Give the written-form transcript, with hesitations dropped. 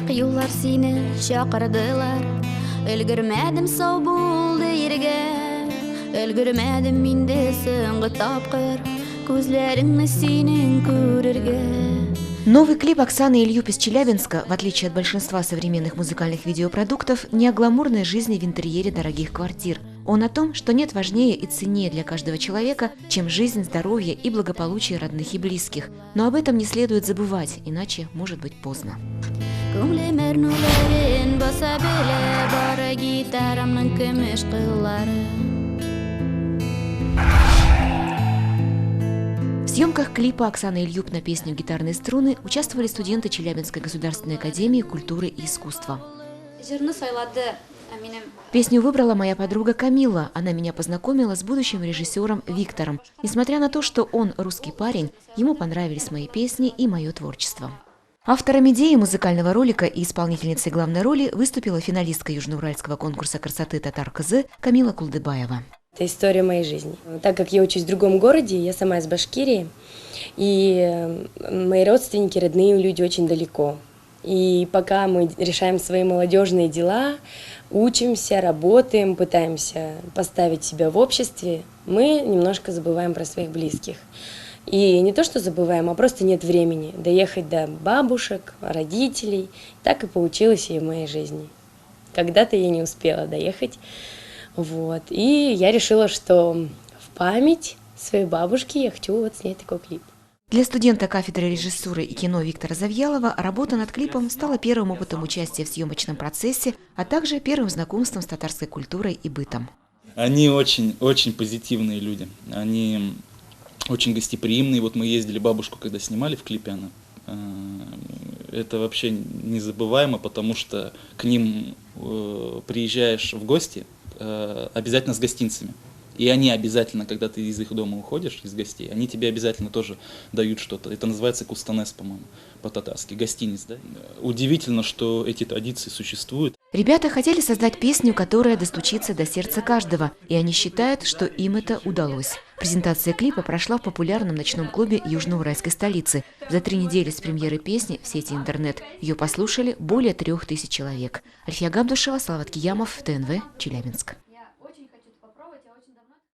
Бірақ юллар сине шақырдылар. Өлгірмәдім сау болды ерге, өлгірмәдім менде соңғы тапқыр, көзлеріңні сенен көрерге. Новый клип Оксаны Ильюб из Челябинска, в отличие от большинства современных музыкальных видеопродуктов, не о гламурной жизни в интерьере дорогих квартир. Он о том, что нет важнее и ценнее для каждого человека, чем жизнь, здоровье и благополучие родных и близких. Но об этом не следует забывать, иначе может быть поздно. В съемках клипа Оксаны Ильюб на песню «Гитарные струны» участвовали студенты Челябинской государственной академии культуры и искусства. Песню выбрала моя подруга Камила. Она меня познакомила с будущим режиссером Виктором. Несмотря на то, что он русский парень, ему понравились мои песни и мое творчество. Автором идеи музыкального ролика и исполнительницей главной роли выступила финалистка Южноуральского конкурса красоты «Татар-КЗ» Камила Кулдыбаева. Это история моей жизни. Так как я учусь в другом городе, я сама из Башкирии, и мои родственники, родные люди очень далеко. И пока мы решаем свои молодежные дела, учимся, работаем, пытаемся поставить себя в обществе, мы немножко забываем про своих близких. И не то, что забываем, а просто нет времени доехать до бабушек, родителей. Так и получилось и в моей жизни. Когда-то я не успела доехать. Вот. И я решила, что в память своей бабушки я хочу снять такой клип. Для студента кафедры режиссуры и кино Виктора Завьялова работа над клипом стала первым опытом участия в съемочном процессе, а также первым знакомством с татарской культурой и бытом. Они очень позитивные люди, они очень гостеприимные. Вот мы ездили бабушку, когда снимали в клипе, это вообще незабываемо, потому что к ним приезжаешь в гости обязательно с гостинцами. И они обязательно, когда ты из их дома уходишь, из гостей, они тебе обязательно тоже дают что-то. Это называется кустанес, по-моему, по-татарски, гостиниц. Да? Удивительно, что эти традиции существуют. Ребята хотели создать песню, которая достучится до сердца каждого, и они считают, что им это удалось. Презентация клипа прошла в популярном ночном клубе южноуральской столицы. За 3 недели с премьеры песни в сети интернет ее послушали более 3000 человек. Альфия Габдушева, Салават Киямов, ТНВ, Челябинск.